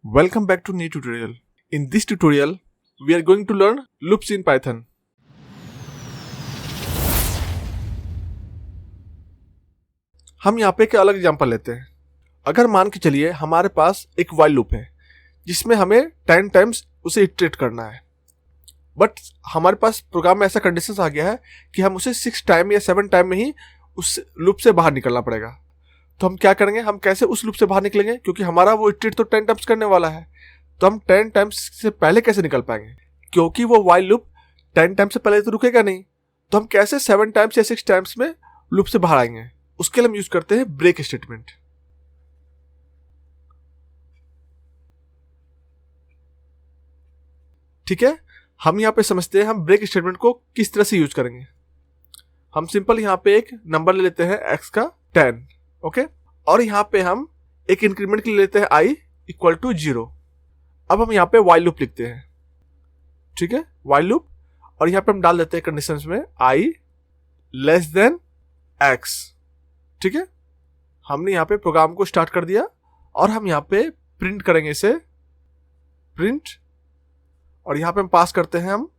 Welcome back to new tutorial. In this tutorial, we are going to learn loops in Python. हम यहाँ पे एक अलग example लेते हैं. अगर मान के चलिए हमारे पास एक while लूप है जिसमें हमें 10 टाइम्स उसे इटरेट करना है, बट हमारे पास प्रोग्राम में ऐसा कंडीशन आ गया है कि हम उसे 6 टाइम या 7 टाइम में ही उस लूप से बाहर निकलना पड़ेगा. तो हम क्या करेंगे, हम कैसे उस लूप से बाहर निकलेंगे, क्योंकि हमारा वो इटरेट तो 10 टाइम्स करने वाला है. तो हम 10 टाइम्स से पहले कैसे निकल पाएंगे, क्योंकि वो while लूप 10 टाइम्स से पहले तो रुकेगा नहीं. तो हम कैसे 7 टाइम्स या 6 टाइम्स में लूप से बाहर आएंगे, उसके लिए हम यूज करते हैं ब्रेक स्टेटमेंट. ठीक है, हम यहाँ पे समझते हैं हम ब्रेक स्टेटमेंट को किस तरह से यूज करेंगे. हम सिंपल यहाँ पे एक नंबर ले लेते हैं x का 10, ओके, और यहाँ पे हम एक इंक्रीमेंट के लिए लेते हैं i इक्वल टू 0. अब हम यहाँ पे while लूप लिखते हैं. ठीक है, while लूप, और यहाँ पे हम डाल देते हैं कंडीशंस में i लेस देन x. ठीक है, हमने यहाँ पे प्रोग्राम को स्टार्ट कर दिया और हम यहाँ पे प्रिंट करेंगे इसे, प्रिंट, और यहाँ पे हम पास करते हैं हम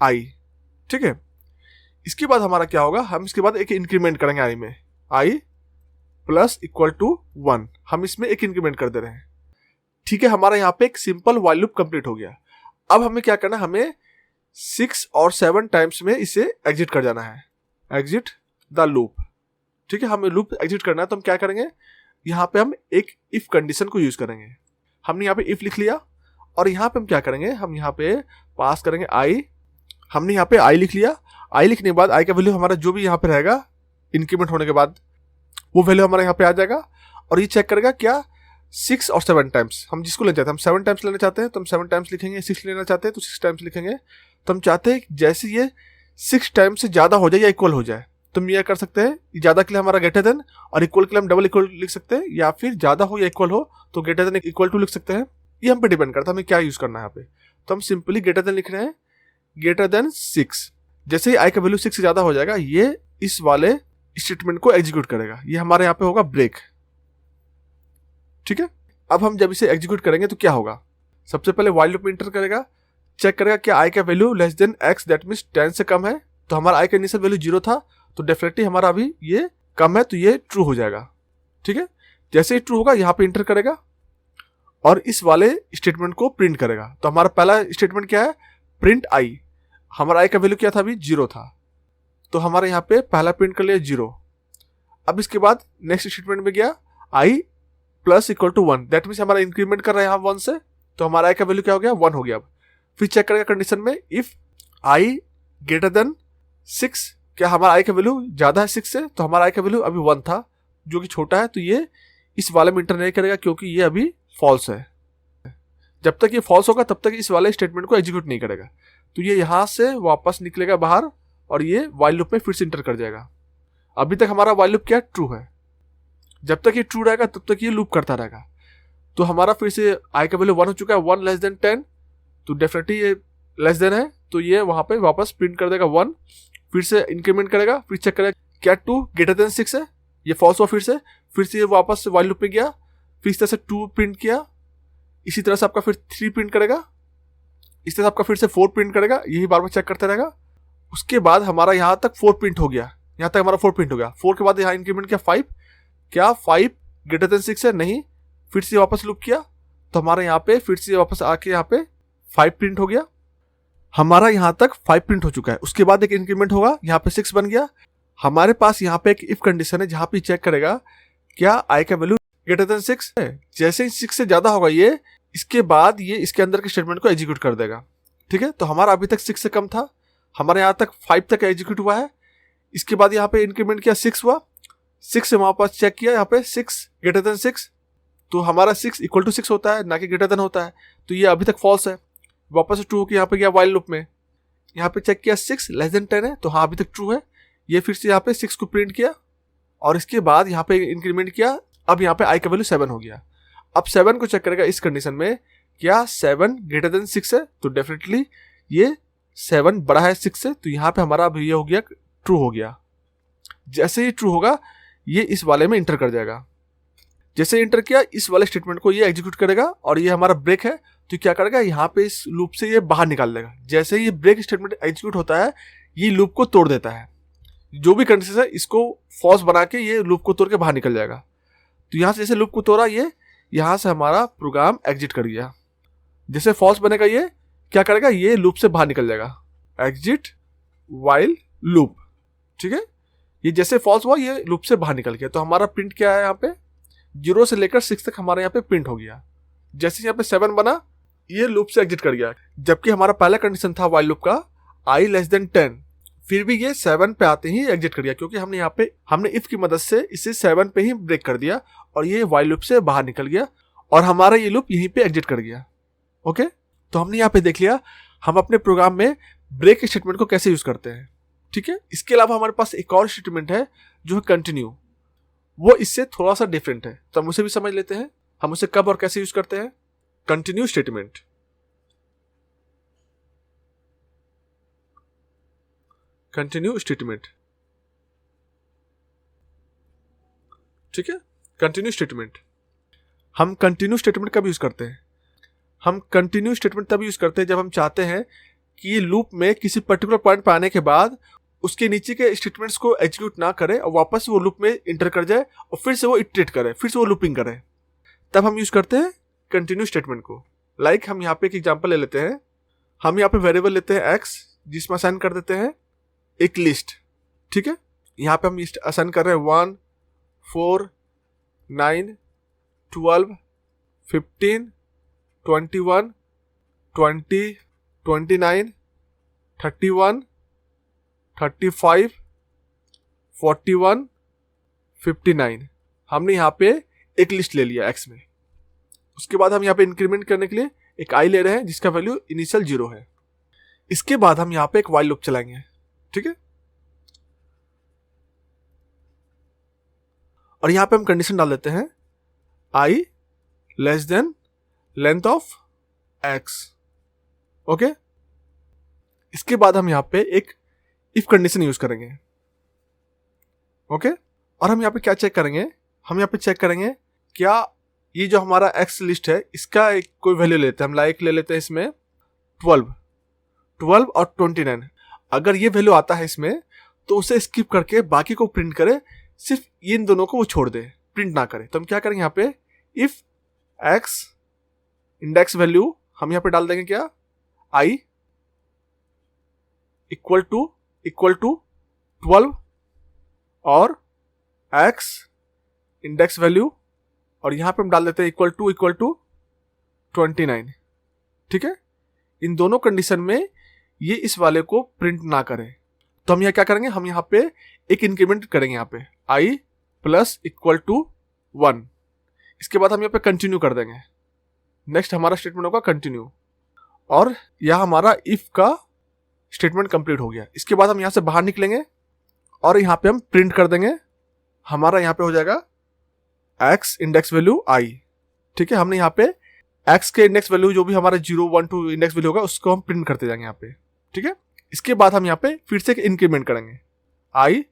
i. ठीक है, इसके बाद हमारा क्या होगा, हम इसके बाद एक इंक्रीमेंट करेंगे i में, i प्लस इक्वल टू 1. हम इसमें एक इंक्रीमेंट कर दे रहे हैं. ठीक है, हमारा यहाँ पे एक सिंपल while लूप कंप्लीट हो गया. अब हमें क्या करना है, हमें 6 और 7 टाइम्स में इसे एग्जिट कर जाना है, एग्जिट द लूप. ठीक है, हमें लूप एग्जिट करना है, तो हम क्या करेंगे, यहाँ पे हम एक इफ कंडीशन को यूज करेंगे. हमने यहाँ पे इफ लिख लिया और यहाँ पे हम क्या करेंगे, हम यहाँ पे पास करेंगे i. हमने यहाँ पे i लिख लिया. i लिखने के बाद i का वैल्यू हमारा जो भी यहाँ पे रहेगा इंक्रीमेंट होने के बाद वो वैल्यू हमारा यहाँ पे आ जाएगा, और ये चेक करेगा क्या 6 और 7 टाइम्स हम जिसको लेना चाहते हैं. हम 7 टाइम्स लेना चाहते हैं तो हम 7 टाइम्स लिखेंगे, 6 लेना चाहते हैं तो 6 टाइम्स लिखेंगे. तो हम चाहते हैं जैसे ये 6 टाइम्स से ज़्यादा हो जाए या इक्वल हो जाए, तो हम ये कर सकते हैं, ज़्यादा के लिए हमारा ग्रेटर देन, और इक्वल के लिए हम डबल इक्वल लिख सकते हैं, या फिर ज़्यादा हो या इक्वल हो तो ग्रेटर देन इक्वल टू लिख सकते हैं. ये हम पे डिपेंड करता है हमें क्या यूज़ करना है यहाँ पे. तो हम सिंपली ग्रेटर देन लिख रहे हैं, ग्रेटर देन 6. जैसे ही i का वैल्यू 6 से ज़्यादा हो जाएगा ये इस वाले स्टेटमेंट को एग्जीक्यूट करेगा. ये हमारे यहाँ पे होगा ब्रेक. ठीक है, अब हम जब इसे एग्जीक्यूट करेंगे तो क्या होगा, सबसे पहले while लूप में इंटर करेगा, चेक करेगा क्या i का value less than x, that means 10 से कम है. तो हमारा i का इनिशियल वैल्यू 0 था, तो डेफिनेटली हमारा अभी ये कम है, तो ये ट्रू हो जाएगा. ठीक है, जैसे ही ट्रू होगा यहाँ पे इंटर करेगा और इस वाले स्टेटमेंट को प्रिंट करेगा. तो हमारा पहला स्टेटमेंट क्या है, प्रिंट i. हमारा i का वैल्यू क्या था, अभी 0 था, तो हमारे यहाँ पे पहला प्रिंट कर लिया 0. अब इसके बाद नेक्स्ट स्टेटमेंट में गया i plus equal to 1, that means हमारा इंक्रीमेंट कर रहा है यहाँ 1 से, तो हमारा i का वैल्यू क्या हो गया, 1 हो गया. अब फिर चेक करेगा कंडीशन में, इफ i ग्रेटर देन 6, क्या हमारा i का वैल्यू ज़्यादा है 6 से, तो हमारा i का वैल्यू अभी 1 था जो कि छोटा है, तो ये इस वाले में इंटर नहीं करेगा क्योंकि ये अभी फॉल्स है. जब तक ये फॉल्स होगा तब तक इस वाले स्टेटमेंट को एग्जीक्यूट नहीं करेगा. तो ये यहाँ से वापस निकलेगा बाहर और ये while लूप में फिर से इंटर कर जाएगा. अभी तक हमारा while लूप क्या ट्रू है, जब तक ये ट्रू रहेगा तब तक ये लूप करता रहेगा. तो हमारा फिर से i का वैल्यू 1 हो चुका है, 1 लेस देन 10, तो डेफिनेटली ये लेस देन है, तो ये वहाँ पे वापस प्रिंट कर देगा 1. फिर से इंक्रीमेंट करेगा, फिर चेक करेगा क्या 2 ग्रेटर देन 6 है, ये फॉल्स हुआ. फिर से ये वापस while लूप में गया, फिर इस तरह से 2 प्रिंट किया, इसी तरह से आपका फिर 3 प्रिंट करेगा, इस तरह से आपका फिर से 4 प्रिंट करेगा, यही बार बार चेक करते रहेगा. उसके बाद हमारा यहाँ तक 4 प्रिंट हो गया, यहाँ तक हमारा 4 प्रिंट हो गया. 4 के बाद यहाँ इंक्रीमेंट किया 5, क्या 5 ग्रेटर देन 6 है, नहीं, फिर से वापस लूप किया, तो हमारा यहाँ पे फिर से वापस आके यहाँ पे 5 प्रिंट हो गया. हमारा यहाँ तक 5 प्रिंट हो चुका है. उसके बाद एक इंक्रीमेंट होगा, यहाँ पे 6 बन गया. हमारे पास यहाँ पे एक इफ कंडीशन है जहाँ पे चेक करेगा क्या i का वैल्यू ग्रेटर देन 6 है. जैसे ही 6 से ज्यादा होगा ये, इसके बाद ये इसके अंदर के स्टेटमेंट को एग्जीक्यूट कर देगा. ठीक है, तो हमारा अभी तक 6 से कम था, हमारे यहाँ तक 5 तक एग्जीक्यूट हुआ है. इसके बाद यहाँ पे इंक्रीमेंट किया 6 हुआ, 6 से वहाँ पर चेक किया, यहाँ पे 6 ग्रेटर देन 6, तो हमारा 6 इक्वल टू 6 होता है, ना कि ग्रेटर देन होता है, तो ये अभी तक फॉल्स है. वापस ट्रू होकर यहाँ पे गया while लूप में, यहाँ पे चेक किया 6 लेस देन 10 है, तो हाँ अभी तक ट्रू है. ये फिर से यहाँ पे 6 को प्रिंट किया और इसके बाद यहाँ पे इंक्रीमेंट किया. अब यहाँ पे i का वैल्यू 7 हो गया. अब 7 को चेक करेगा इस कंडीशन में, क्या 7 ग्रेटर देन 6 है, तो डेफिनेटली ये 7 बड़ा है 6 से, तो यहाँ पे हमारा अब ये हो गया ट्रू हो गया. जैसे ही ट्रू होगा ये इस वाले में इंटर कर जाएगा. जैसे इंटर किया इस वाले स्टेटमेंट को ये एग्जीक्यूट करेगा और ये हमारा ब्रेक है तो क्या करेगा यहाँ पे इस लूप से ये बाहर निकाल लेगा। जैसे ये ब्रेक स्टेटमेंट एग्जीक्यूट होता है ये लूप को तोड़ देता है, जो भी कंडीशन है इसको फॉल्स बना के ये लूप को तोड़ के बाहर निकल जाएगा। तो यहाँ से जैसे लूप को तोड़ा ये यहाँ से हमारा प्रोग्राम एग्जिट कर गया। जैसे फॉल्स बनेगा ये क्या करेगा, ये लूप से बाहर निकल जाएगा, एग्जिट वाइल लूप। ठीक है, ये जैसे फॉल्स हुआ ये लूप से बाहर निकल गया। तो हमारा प्रिंट क्या है, यहाँ पे 0 से लेकर 6 तक हमारे यहाँ पे प्रिंट हो गया। जैसे यहाँ पे 7 बना ये लूप से एग्जिट कर गया, जबकि हमारा पहला कंडीशन था वाइल लूप का i लेस देन 10, फिर भी ये 7 पे आते ही एग्जिट कर गया, क्योंकि हमने इफ की मदद से इसे 7 पे ही ब्रेक कर दिया और ये वाइल लूप से बाहर निकल गया और हमारा ये लूप यहीं पे एग्जिट कर गया। ओके, तो हमने यहाँ पे देख लिया हम अपने प्रोग्राम में ब्रेक स्टेटमेंट को कैसे यूज करते हैं। ठीक है, इसके अलावा हमारे पास एक और स्टेटमेंट है जो है कंटिन्यू, वो इससे थोड़ा सा डिफरेंट है, तो हम उसे भी समझ लेते हैं हम उसे कब और कैसे यूज करते हैं। Continue statement, continue statement. ठीक है, कंटिन्यू स्टेटमेंट हम कंटिन्यू स्टेटमेंट कब यूज करते हैं, हम कंटिन्यू स्टेटमेंट तब यूज करते हैं जब हम चाहते हैं कि ये लूप में किसी पर्टिकुलर पॉइंट पर आने के बाद उसके नीचे के स्टेटमेंट्स को एग्जीक्यूट ना करे और वापस वो लूप में इंटर कर जाए और फिर से वो इटरेट करे, फिर से वो लूपिंग करे, तब हम यूज करते हैं कंटिन्यू स्टेटमेंट को। लाइक हम यहाँ पे एक एग्जांपल ले लेते हैं, हम यहाँ पे वेरिएबल लेते हैं x जिसमें असाइन कर देते हैं एक लिस्ट। ठीक है, यहाँ पे हम लिस्ट असाइन कर रहे हैं 1 4 9 12 15 21 20 29 31 35 41 59। हमने यहाँ पे एक लिस्ट ले लिया x में। उसके बाद हम यहाँ पे इंक्रीमेंट करने के लिए एक i ले रहे हैं जिसका वैल्यू इनिशियल 0 है। इसके बाद हम यहाँ पे एक while लूप चलाएंगे। ठीक है, और यहाँ पे हम कंडीशन डाल देते हैं i less than length of x। Okay, इसके बाद हम यहाँ पे एक इफ कंडीशन यूज करेंगे। ओके, और हम यहाँ पे क्या चेक करेंगे, हम यहाँ पे चेक करेंगे क्या ये जो हमारा x लिस्ट है इसका एक कोई वैल्यू लेते हैं, हम लाइक ले लेते हैं इसमें 12 और 29। अगर ये वैल्यू आता है इसमें तो उसे स्किप करके बाकी को प्रिंट करे, सिर्फ इन दोनों को वो छोड़ दे, प्रिंट ना करे। तो हम क्या करेंगे यहाँ पे इफ x इंडेक्स वैल्यू हम यहाँ पे डाल देंगे क्या i इक्वल टू 12 और x इंडेक्स वैल्यू और यहाँ पे हम डाल देते हैं इक्वल टू 29। ठीक है, इन दोनों कंडीशन में ये इस वाले को प्रिंट ना करें तो हम यहाँ क्या करेंगे, हम यहाँ पे एक इंक्रीमेंट करेंगे यहाँ पे i प्लस इक्वल टू 1। इसके बाद हम यहाँ पे कंटिन्यू कर देंगे। नेक्स्ट हमारा स्टेटमेंट होगा कंटिन्यू और यह हमारा इफ का स्टेटमेंट कंप्लीट हो गया। इसके बाद हम यहाँ से बाहर निकलेंगे और यहाँ पे हम प्रिंट कर देंगे, हमारा यहाँ पे हो जाएगा x इंडेक्स वैल्यू i। ठीक है, हमने यहाँ पे x के इंडेक्स वैल्यू जो भी हमारा 0 1 2 इंडेक्स वैल्यू होगा उसको हम प्रिंट करते जाएंगे यहाँ पे। ठीक है, इसके बाद हम यहाँ पे फिर से इंक्रीमेंट करेंगे i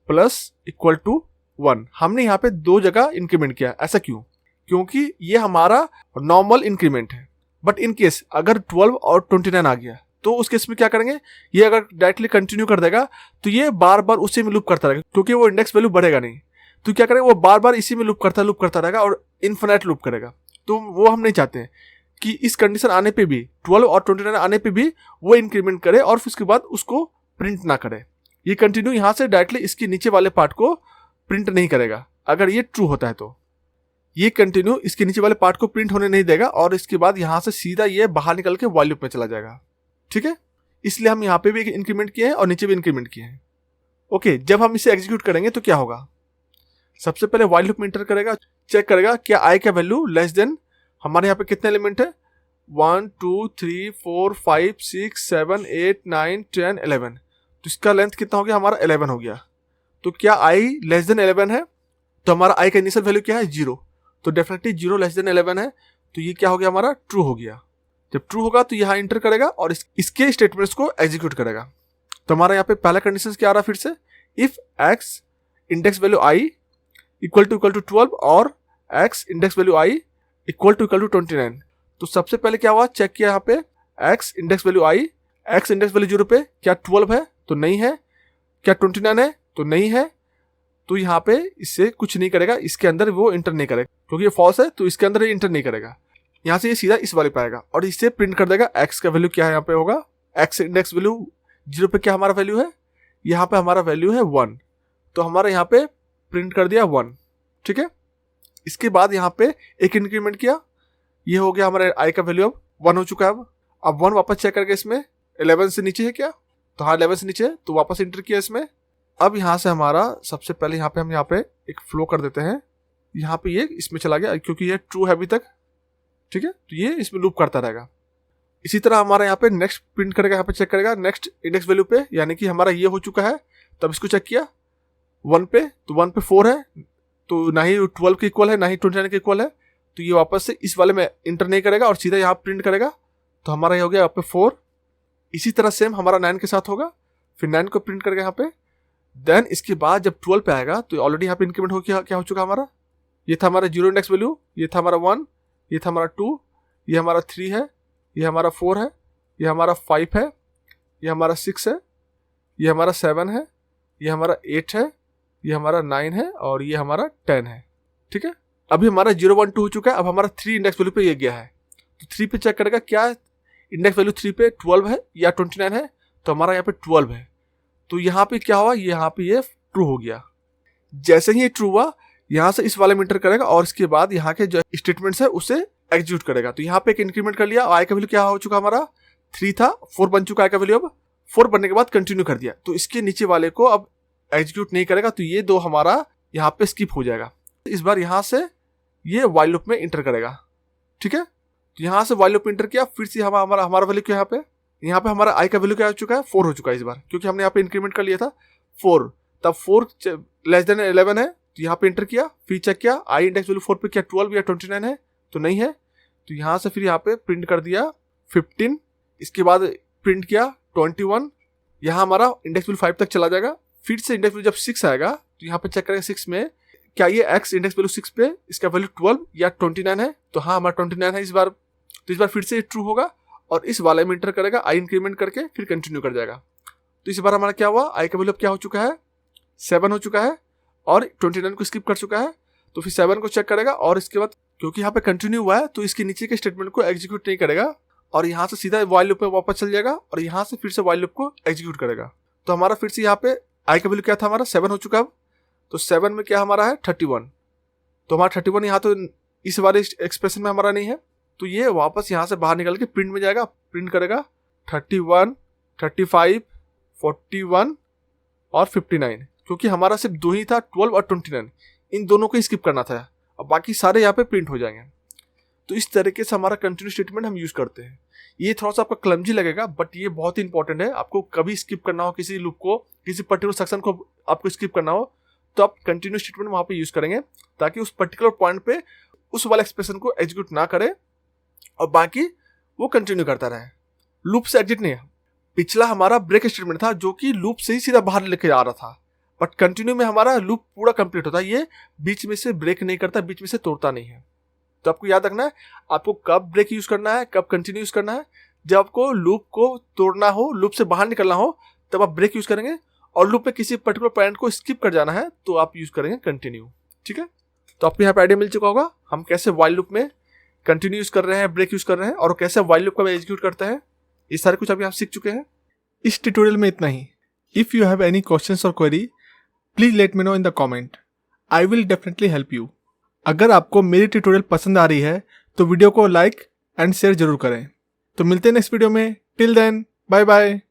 प्लस इक्वल टू 1। हमने यहाँ पे 2 जगह इंक्रीमेंट किया, ऐसा क्यों, क्योंकि ये हमारा नॉर्मल इंक्रीमेंट है। बट इन केस अगर 12 और 29 आ गया तो उस केस में क्या करेंगे, ये अगर डायरेक्टली कंटिन्यू कर देगा तो ये बार बार उसी में लूप करता रहेगा, क्योंकि वो इंडेक्स वैल्यू बढ़ेगा नहीं। तो क्या करेगा, वो बार बार इसी में लूप करता रहेगा और इन्फिनिट लूप करेगा। तो वो हम नहीं चाहते हैं कि इस कंडीशन आने पे भी 12 और 29 आने पे भी वो इंक्रीमेंट करे और फिर उसके बाद उसको प्रिंट ना करे। ये कंटिन्यू यहाँ से डायरेक्टली इसके नीचे वाले पार्ट को प्रिंट नहीं करेगा। अगर ये ट्रू होता है तो ये कंटिन्यू इसके नीचे वाले पार्ट को प्रिंट होने नहीं देगा और इसके बाद यहाँ से सीधा ये बाहर निकल के वाइल लूप में चला जाएगा। ठीक है, इसलिए हम यहाँ पे भी इंक्रीमेंट किए हैं और नीचे भी इंक्रीमेंट किए हैं। ओके, जब हम इसे एग्जीक्यूट करेंगे तो क्या होगा, सबसे पहले वाइल लूप में इंटर करेगा, चेक करेगा क्या i का वैल्यू लेस देन, हमारे यहाँ पे कितने एलिमेंट है 1 2 3 4 5 6 7 8 9 10 11। तो इसका लेंथ कितना हो गया, हमारा 11 हो गया। तो क्या i लेस देन 11 है, तो हमारा i का इनिशियल वैल्यू क्या है 0, तो डेफिनेटली 0 लेस देन 11 है, तो ये क्या हो गया, हमारा ट्रू हो गया। जब ट्रू होगा तो यहाँ इंटर करेगा और इसके स्टेटमेंट्स को एग्जीक्यूट करेगा। तो हमारा यहाँ पे पहला कंडीशन क्या आ रहा है, फिर से if x index value i equal to 12 और x index value I equal to 29। तो सबसे पहले क्या हुआ, चेक किया यहाँ पे एक्स इंडेक्स वैल्यू आई, एक्स इंडेक्स वैल्यू 0 पे क्या 12 है तो नहीं है, क्या 29 है तो नहीं है। तो यहाँ पे इससे कुछ नहीं करेगा, इसके अंदर वो इंटर नहीं करेगा क्योंकि ये फॉल्स है, तो इसके अंदर ये इंटर नहीं करेगा। यहाँ से ये सीधा इस वाले पे आएगा और इससे प्रिंट कर देगा एक्स का वैल्यू क्या है, यहाँ पे होगा एक्स इंडेक्स वैल्यू 0 पे क्या हमारा वैल्यू है, यहाँ पे हमारा वैल्यू है 1, तो हमारा यहाँ पे प्रिंट कर दिया 1। ठीक है, इसके बाद यहाँ पे एक इंक्रीमेंट किया, ये हो गया हमारा आई का वैल्यू अब 1 हो चुका है। अब 1 वापस चेक करके इसमें 11 से नीचे है क्या, तो हाँ 11 से नीचे है, तो वापस इंटर किया इसमें। अब यहाँ से हमारा सबसे पहले यहाँ पे हम यहाँ पे एक फ्लो कर देते हैं, यहाँ पे ये इसमें चला गया क्योंकि ये ट्रू है अभी तक। ठीक है, तो ये इसमें लूप करता रहेगा। इसी तरह हमारा यहाँ पे नेक्स्ट प्रिंट करेगा, यहाँ पे चेक करेगा नेक्स्ट इंडेक्स वैल्यू पे, यानी कि हमारा ये हो चुका है। तब इसको चेक किया 1 पे, तो 1 पे 4 है, तो ना ही 12 के इक्वल है ना ही 29 के इक्वल है, तो ये वापस से इस वाले में इंटर नहीं करेगा और सीधा यहाँ प्रिंट करेगा। तो हमारा ये हो गया यहाँ पे 4। इसी तरह सेम हमारा 9 के साथ होगा, फिर 9 को प्रिंट करेगा यहाँ पे। देन इसके बाद जब 12 पे आएगा तो ऑलरेडी यहाँ पे इंक्रीमेंट हो क्या हो चुका हमारा, ये था हमारा 0 इंडेक्स वैल्यू, ये था हमारा 1, ये था हमारा 2, ये हमारा 3 है, ये हमारा 4 है, ये हमारा 5 है, ये हमारा 6 है, ये हमारा 7 है, ये हमारा 8 है, ये हमारा 9 है और ये हमारा 10 है। ठीक है, अभी हमारा 0 1 2 हो चुका है। अब हमारा 3 इंडेक्स वैल्यू पे ये गया है, तो 3 पे चेक करेगा क्या इंडेक्स वैल्यू 3 पे 12 है या 29 है, तो हमारा यहाँ पे 12 है। तो यहाँ पे क्या हुआ, यहाँ पे ये ट्रू हो गया। जैसे ही ये ट्रू हुआ, यहाँ से इस वाले में इंटर करेगा और इसके बाद यहाँ के जो स्टेटमेंट्स है उसे एग्जीक्यूट करेगा। तो यहाँ पे एक इंक्रीमेंट कर लिया, आई का वैल्यू क्या हो चुका हमारा 3 था, 4 बन चुका है का वैल्यू। अब 4 बनने के बाद कंटिन्यू कर दिया, तो इसके नीचे वाले को अब एग्जीक्यूट नहीं करेगा, तो ये 2 हमारा यहाँ पे स्किप हो जाएगा। इस बार यहाँ से ये व्हाइल लूप में इंटर करेगा। ठीक है, तो यहाँ से व्हाइल लूप इंटर किया, फिर से हमारा वैल्यू क्या यहाँ पे हमारा आई का वैल्यू क्या हो चुका है 4 हो चुका है इस बार, क्योंकि हमने यहाँ पे इंक्रीमेंट कर लिया था 4। तब 4 लेस देन 11 है, तो यहाँ पे इंटर किया, फिर चेक किया आई इंडेक्स वैल्यू 4 पे क्या 12 या 29 है, तो नहीं है। तो यहाँ से फिर यहाँ पे प्रिंट कर दिया 15। इसके बाद प्रिंट किया 21, यहाँ हमारा इंडेक्स वैल्यू 5 तक चला जाएगा। फिर से इंडेक्स वैल्यू जब 6 आएगा तो यहाँ पे चेक करेगा 6 में क्या ये एक्स इंडेक्स वैल्यू 6 पे इसका वैल्यू 12 या 29 है, तो हाँ हमारा 29 है इस बार। तो इस बार फिर से ट्रू होगा और इस वाले में इंटर करेगा, आई इंक्रीमेंट करके फिर कंटिन्यू कर जाएगा। तो इस बार हमारा क्या हुआ, आई का वैल्यू क्या हो चुका है 7 हो चुका है और 29 को स्किप कर चुका है। तो फिर 7 को चेक करेगा और इसके बाद क्योंकि यहाँ पे कंटिन्यू हुआ है तो इसके नीचे के स्टेटमेंट को एग्जीक्यूट नहीं करेगा और यहाँ से सीधा व्हाइल लूप में वापस चल जाएगा और यहाँ से फिर से व्हाइल लूप को एग्जीक्यूट करेगा। तो हमारा फिर से यहाँ पे आई का वैल्यू क्या था हमारा 7 हो चुका है। तो 7 में क्या हमारा है 31, तो हमारा 31 यहाँ तो इस वाले एक्सप्रेशन में हमारा नहीं है, तो ये वापस यहाँ से बाहर निकल के प्रिंट में जाएगा, प्रिंट करेगा 31, 35, 41 और 59, क्योंकि हमारा सिर्फ 2 ही था 12 और 29, इन दोनों को स्किप करना था और बाकी सारे यहाँ पे प्रिंट हो जाएंगे। तो इस तरीके से हमारा कंटिन्यू स्टेटमेंट हम यूज करते हैं। ये थोड़ा सा आपका क्लमजी लगेगा बट ये बहुत ही इंपॉर्टेंट है। आपको कभी स्किप करना हो किसी लूप को, किसी पर्टिकुलर सेक्शन को आपको स्किप करना हो तो आप कंटिन्यू स्टेटमेंट वहां पे यूज करेंगे ताकि उस पर्टिकुलर पॉइंट पे उस वाले एक्सप्रेशन को एग्जीक्यूट ना करे और बाकी वो कंटिन्यू करता रहे। लूप से एग्जिट नहीं है। पिछला हमारा ब्रेक स्टेटमेंट था जो कि लूप से ही सीधा बाहर लेके आ रहा था, बट कंटिन्यू में हमारा लूप पूरा कंप्लीट होता है, ये बीच में से ब्रेक नहीं करता, बीच में से तोड़ता नहीं है। तो आपको याद रखना है आपको कब ब्रेक यूज करना है, कब कंटिन्यू यूज करना है। जब आपको लूप को तोड़ना हो, लूप से बाहर निकलना हो, तब आप ब्रेक यूज करेंगे और लूप पे किसी पर्टिकुलर पॉइंट को स्किप कर जाना है तो आप यूज करेंगे कंटिन्यू। ठीक है, तो आपको यहाँ पे आइडिया मिल चुका होगा हम कैसे व्हाइल लूप में कंटिन्यू यूज कर रहे हैं, ब्रेक यूज कर रहे हैं और कैसे व्हाइल लूप का एग्जीक्यूट करते हैं। ये सारे कुछ अभी आप सीख चुके हैं। इस ट्यूटोरियल में इतना ही। If you have any questions और query please let me know in the comment, I will definitely help you. अगर आपको मेरी ट्यूटोरियल पसंद आ रही है तो वीडियो को लाइक एंड शेयर जरूर करें। तो मिलते हैं नेक्स्ट वीडियो में। Till then bye bye.